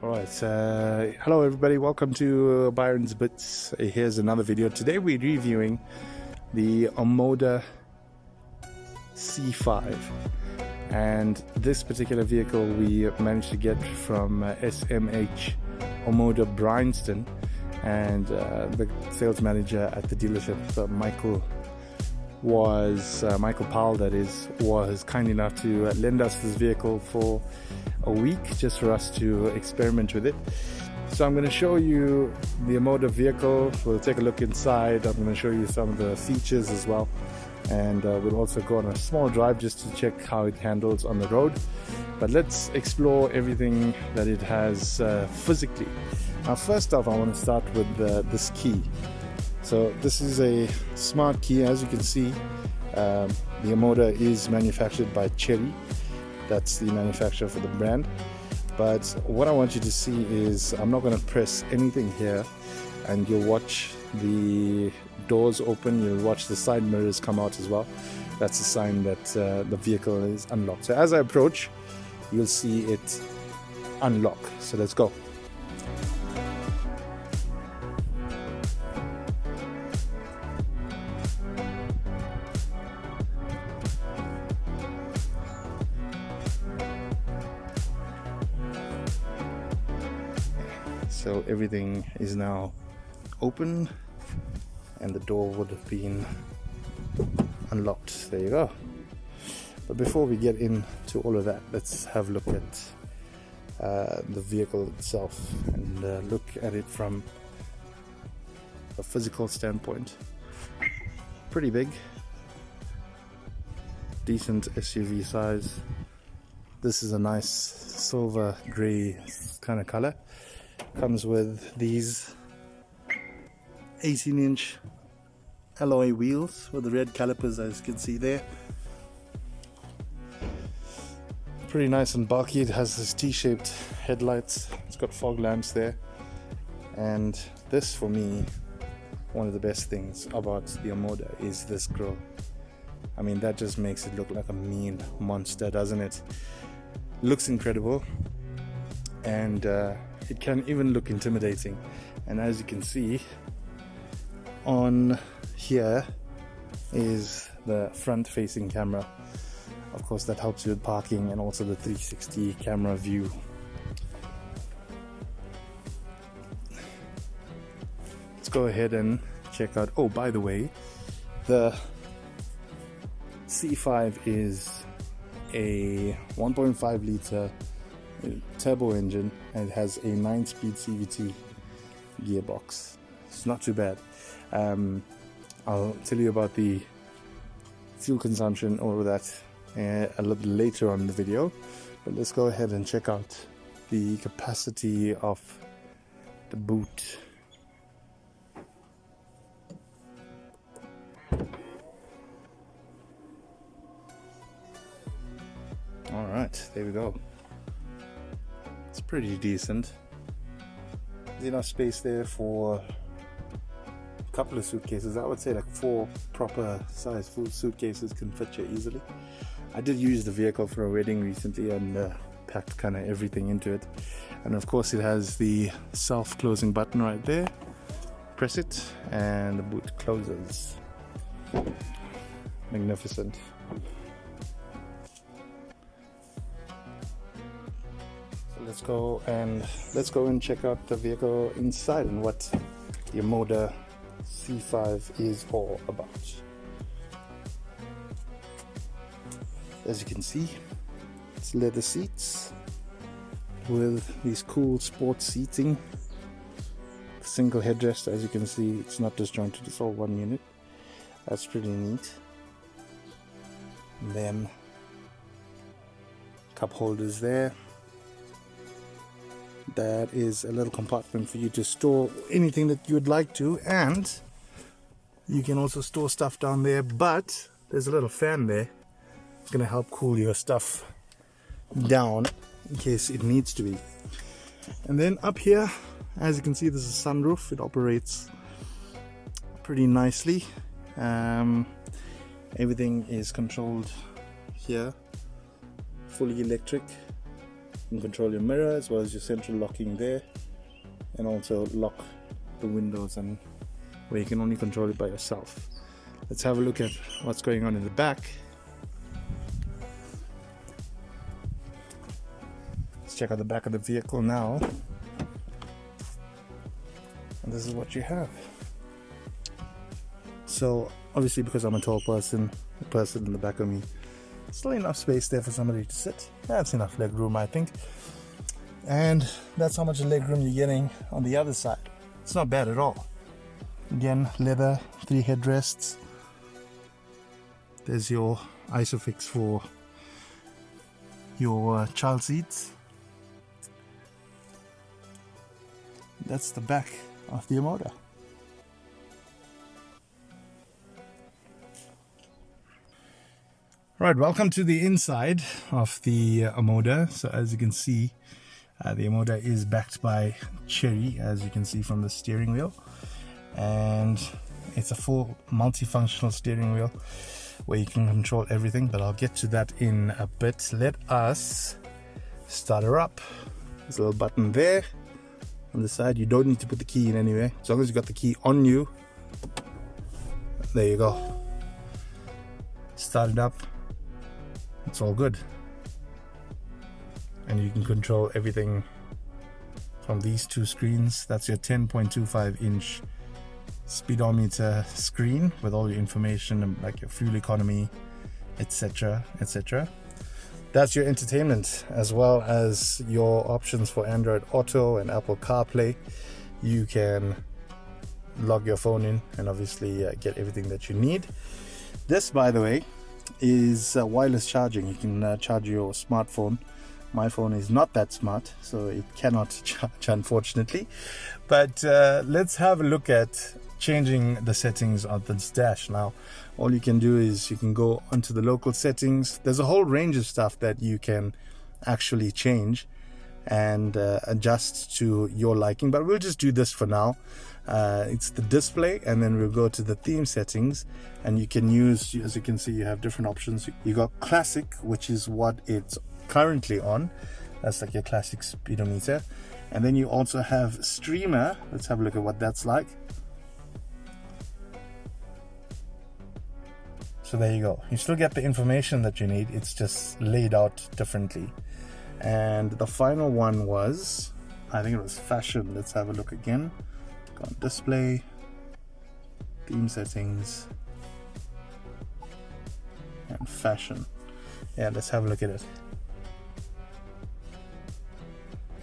Alright, hello everybody, welcome to Byron's Bits. Here's another video. Today we're reviewing the Omoda C5, and this particular vehicle we managed to get from SMH Omoda Bryanston, and the sales manager at the dealership, Michael Powell, that is, was kind enough to lend us this vehicle for a week just for us to experiment with it. So I'm going to show you the Omoda vehicle. We'll take a look inside. I'm going to show you some of the features as well, and we'll also go on a small drive just to check how it handles on the road. But let's explore everything that it has physically. Now, first off, I want to start with this key. So this is a smart key. As you can see, the Omoda is manufactured by Cherry. That's the manufacturer for the brand. But what I want you to see is I'm not going to press anything here, and you'll watch the doors open. You'll watch the side mirrors come out as well. That's a sign that the vehicle is unlocked. So as I approach, you'll see it unlock. So let's go. So everything is now open, and the door would have been unlocked. There you go. But before we get into all of that, let's have a look at the vehicle itself and look at it from a physical standpoint. Pretty big, decent SUV size. This is a nice silver grey kind of color. Comes with these 18-inch alloy wheels with the red calipers, as you can see there. Pretty nice and bulky. It has this T-shaped headlights. It's got fog lamps there. And this, for me, one of the best things about the Omoda is this grille. I mean, that just makes it look like a mean monster, doesn't it? Looks incredible, and it can even look intimidating. And as you can see, on here is the front facing camera. Of course, that helps you with parking, and also the 360 camera view. Let's go ahead and check out. Oh, by the way, the C5 is a 1.5 liter turbo engine, and it has a 9-speed CVT gearbox. It's not too bad. I'll tell you about the fuel consumption, all of that, a little later on in the video. But let's go ahead and check out the capacity of the boot. Alright, there we go. It's pretty decent. There's enough space there for a couple of suitcases. I would say like 4 proper size full suitcases can fit you easily. I did use the vehicle for a wedding recently, and packed kind of everything into it. And of course it has the self-closing button right there. Press it and the boot closes. Magnificent. Let's go and check out the vehicle inside and what the Omoda C5 is all about. As you can see, it's leather seats with these cool sports seating. Single headrest, as you can see, it's not disjointed, it's all one unit. That's pretty neat. And then cup holders there. That is a little compartment for you to store anything that you would like to, and you can also store stuff down there, but there's a little fan there. It's going to help cool your stuff down in case it needs to be. And then up here, as you can see, there's a sunroof. It operates pretty nicely. Everything is controlled here, fully electric. You can control your mirror as well as your central locking there, and also lock the windows, and where you can only control it by yourself. Let's have a look at what's going on in the back. Let's check out the back of the vehicle now. And this is what you have. So obviously, because I'm a tall person, the person in the back of me, still enough space there for somebody to sit. That's enough leg room, I think. And that's how much leg room you're getting on the other side. It's not bad at all. Again, leather, 3 headrests. There's your isofix for your child seats. That's the back of the Omoda. Right, welcome to the inside of the Omoda. So as you can see, the Omoda is backed by Cherry, as you can see from the steering wheel, and it's a full multifunctional steering wheel where you can control everything, but I'll get to that in a bit. Let us start her up. There's a little button there on the side. You don't need to put the key in anyway, as long as you got the key on you. There you go. Start it up. It's all good, and you can control everything from these 2 screens. That's your 10.25 inch speedometer screen with all your information like your fuel economy, etc, etc. That's your entertainment, as well as your options for Android Auto and Apple CarPlay. You can log your phone in and obviously get everything that you need. This, by the way, is wireless charging. You can charge your smartphone. My phone is not that smart, so it cannot charge, unfortunately. But let's have a look at changing the settings of this dash. Now, all you can do is you can go onto the local settings. There's a whole range of stuff that you can actually change and adjust to your liking, but we'll just do this for now. It's the display, and then we'll go to the theme settings, and you can use, as you can see, you have different options. You got classic, which is what it's currently on. That's like your classic speedometer. And then you also have streamer. Let's have a look at what that's like. So there you go. You still get the information that you need. It's just laid out differently. And the final one was, I think it was fashion. Let's have a look again. Go on display, theme settings, and fashion. Yeah, let's have a look at it.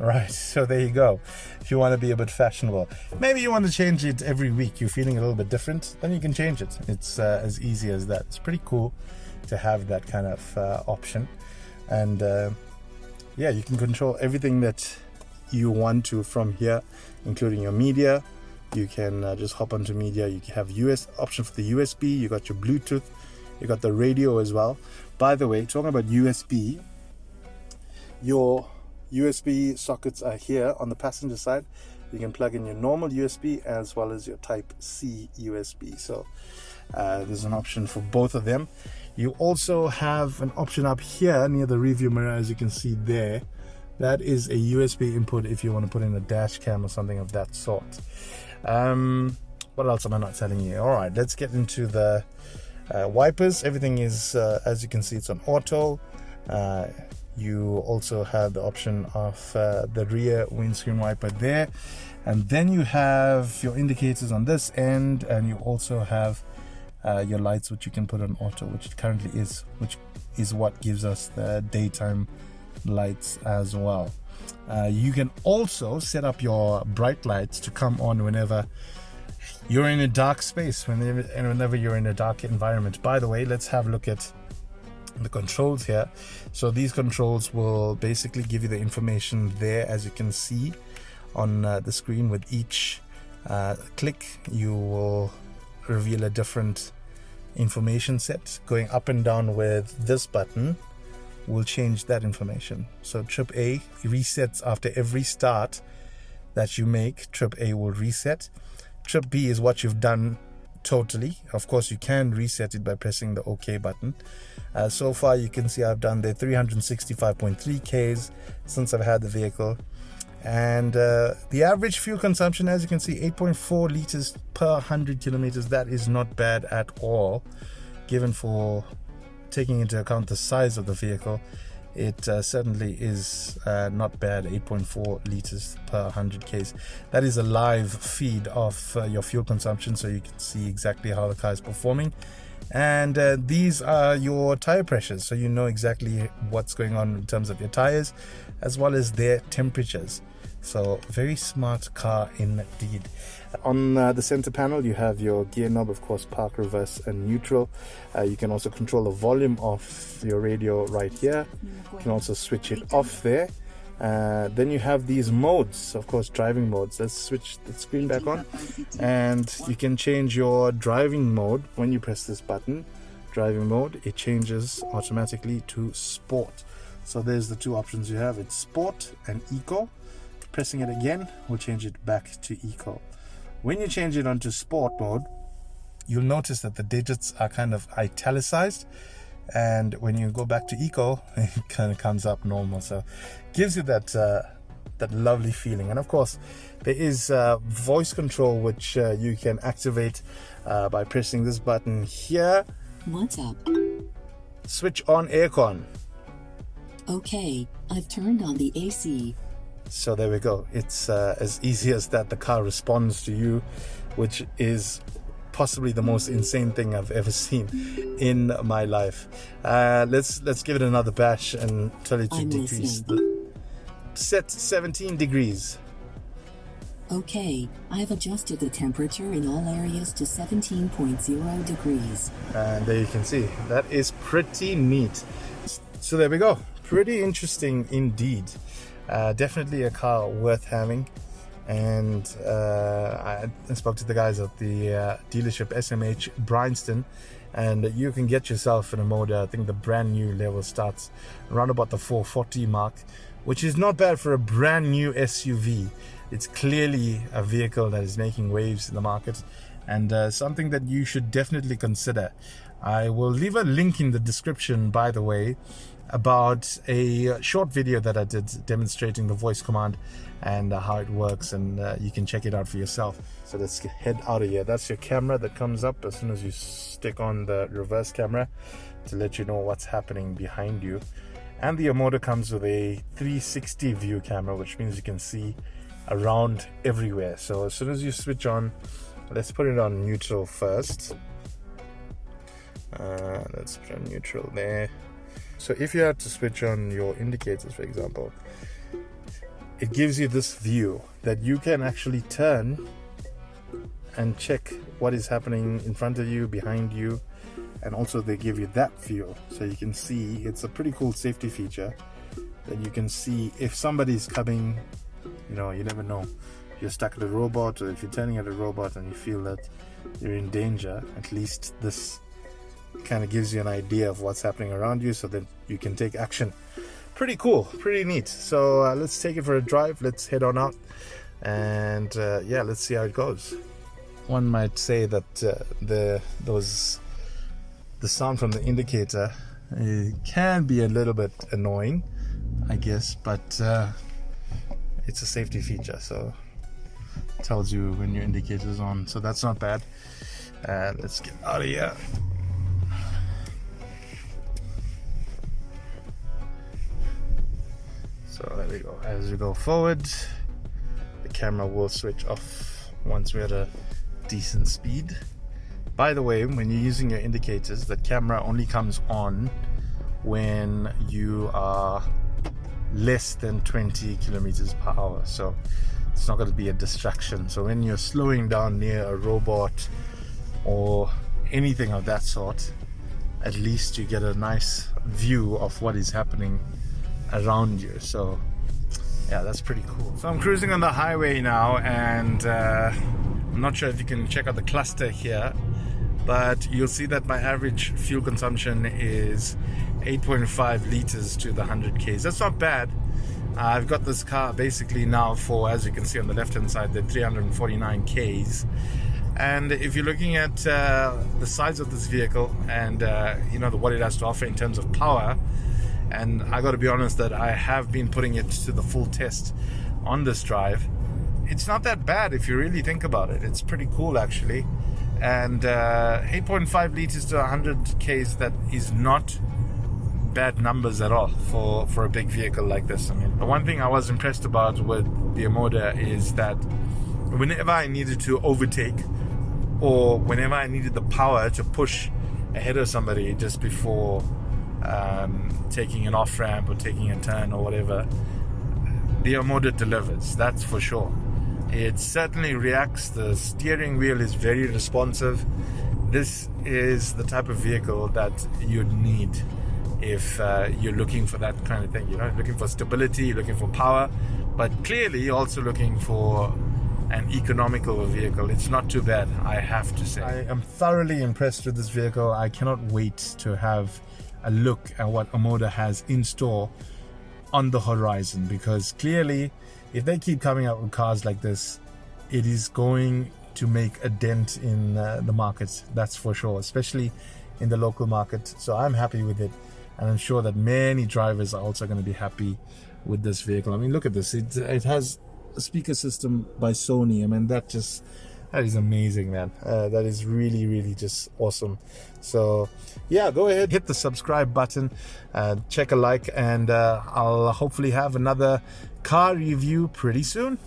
Right, so there you go. If you want to be a bit fashionable, maybe you want to change it every week, you're feeling a little bit different, then you can change it. It's as easy as that. It's pretty cool to have that kind of option. And yeah, you can control everything that you want to from here, including your media. You can just hop onto media. You have option for the USB. You got your Bluetooth. You got the radio as well. By the way, talking about USB, your USB sockets are here on the passenger side. You can plug in your normal USB as well as your type C USB. So there's an option for both of them. You also have an option up here near the review mirror, as you can see there. That is a USB input if you want to put in a dash cam or something of that sort. What else am I not telling you? All right, let's get into the wipers. Everything is, as you can see, it's on auto. You also have the option of the rear windscreen wiper there, and then you have your indicators on this end, and you also have your lights, which you can put on auto, which it currently is, which is what gives us the daytime lights as well. You can also set up your bright lights to come on whenever you're in a dark space, whenever you're in a dark environment. By the way, let's have a look at the controls here. So these controls will basically give you the information there, as you can see on the screen. With each click, you will reveal a different information set. Going up and down with this button will change that information. So trip A resets after every start that you make. Trip A will reset. Trip B is what you've done totally. Of course, you can reset it by pressing the OK button. So far, you can see I've done the 365.3 Ks since I've had the vehicle. And the average fuel consumption, as you can see, 8.4 liters per 100 kilometers. That is not bad at all, given for taking into account the size of the vehicle. It certainly is not bad. 8.4 liters per 100 Ks. That is a live feed of your fuel consumption, so you can see exactly how the car is performing. And these are your tire pressures, so you know exactly what's going on in terms of your tires as well as their temperatures. So very smart car indeed. On the center panel you have your gear knob, of course, park, reverse and neutral. You can also control the volume of your radio right here. You can also switch it off there. Then you have these modes, of course, driving modes. Let's switch the screen back on, and you can change your driving mode when you press this button. Driving mode, it changes automatically to sport. So there's the two options you have. It's sport and eco. Pressing it again will change it back to eco. When you change it onto sport mode, you'll notice that the digits are kind of italicized, and when you go back to eco, it kind of comes up normal. So gives you that that lovely feeling. And of course, there is voice control, which you can activate by pressing this button here. What's up? Switch on aircon. Okay, I've turned on the AC. So there we go. It's as easy as that. The car responds to you, which is possibly the most insane thing I've ever seen in my life. Let's give it another bash and tell it to decrease. Set 17 degrees. Okay, I've adjusted the temperature in all areas to 17.0 degrees. And there you can see, that is pretty neat. So there we go. Pretty interesting indeed. Definitely a car worth having. And I spoke to the guys at the dealership SMH Bryanston, and you can get yourself an Omoda. I think the brand new level starts around about the 440 mark, which is not bad for a brand new SUV. It's clearly a vehicle that is making waves in the market, and something that you should definitely consider. I will leave a link in the description, by the way, about a short video that I did demonstrating the voice command and how it works, and you can check it out for yourself. So let's head out of here. That's your camera that comes up as soon as you stick on the reverse camera to let you know what's happening behind you. And the Omoda comes with a 360 view camera, which means you can see around everywhere. So as soon as you switch on, let's put it on neutral first. Let's put on neutral there. So if you had to switch on your indicators, for example, it gives you this view that you can actually turn and check what is happening in front of you, behind you, and also they give you that view, so you can see. It's a pretty cool safety feature that you can see if somebody's coming. You know, you never know. If you're stuck at a robot, or if you're turning at a robot and you feel that you're in danger, at least this kind of gives you an idea of what's happening around you so that you can take action. Pretty cool, pretty neat. So let's take it for a drive. Let's head on out, and yeah, let's see how it goes. One might say that the sound from the indicator can be a little bit annoying, I guess, but it's a safety feature, so it tells you when your indicator's on, so that's not bad. Let's get out of here. So there we go. As we go forward, the camera will switch off once we're at a decent speed. By the way, when you're using your indicators, the camera only comes on when you are less than 20 kilometers per hour. So it's not going to be a distraction. So when you're slowing down near a robot or anything of that sort, at least you get a nice view of what is happening around you. So yeah, that's pretty cool. So I'm cruising on the highway now, and I'm not sure if you can check out the cluster here, but you'll see that my average fuel consumption is 8.5 liters to the 100 Ks. That's not bad. I've got this car basically now for, as you can see on the left hand side, the 349 Ks, And if you're looking at the size of this vehicle and what it has to offer in terms of power, and I got to be honest that I have been putting it to the full test on this drive, it's not that bad if you really think about it. It's pretty cool actually. And 8.5 liters to 100 k's, that is not bad numbers at all for a big vehicle like this. I mean, the one thing I was impressed about with the Omoda is that whenever I needed to overtake, or whenever I needed the power to push ahead of somebody just before taking an off ramp or taking a turn or whatever, the Omoda delivers, that's for sure. It certainly reacts. The steering wheel is very responsive. This is the type of vehicle that you'd need if you're looking for that kind of thing. Looking for stability, looking for power, but clearly also looking for an economical vehicle. It's not too bad, I have to say. I am thoroughly impressed with this vehicle. I cannot wait to have a look at what Omoda has in store on the horizon, because clearly if they keep coming out with cars like this, it is going to make a dent in the market, that's for sure, especially in the local market. So I'm happy with it, and I'm sure that many drivers are also going to be happy with this vehicle. I mean, look at this. It has a speaker system by Sony. I mean, that is amazing, man. That is really, really just awesome. So yeah, go ahead, hit the subscribe button, check a like, and I'll hopefully have another car review pretty soon.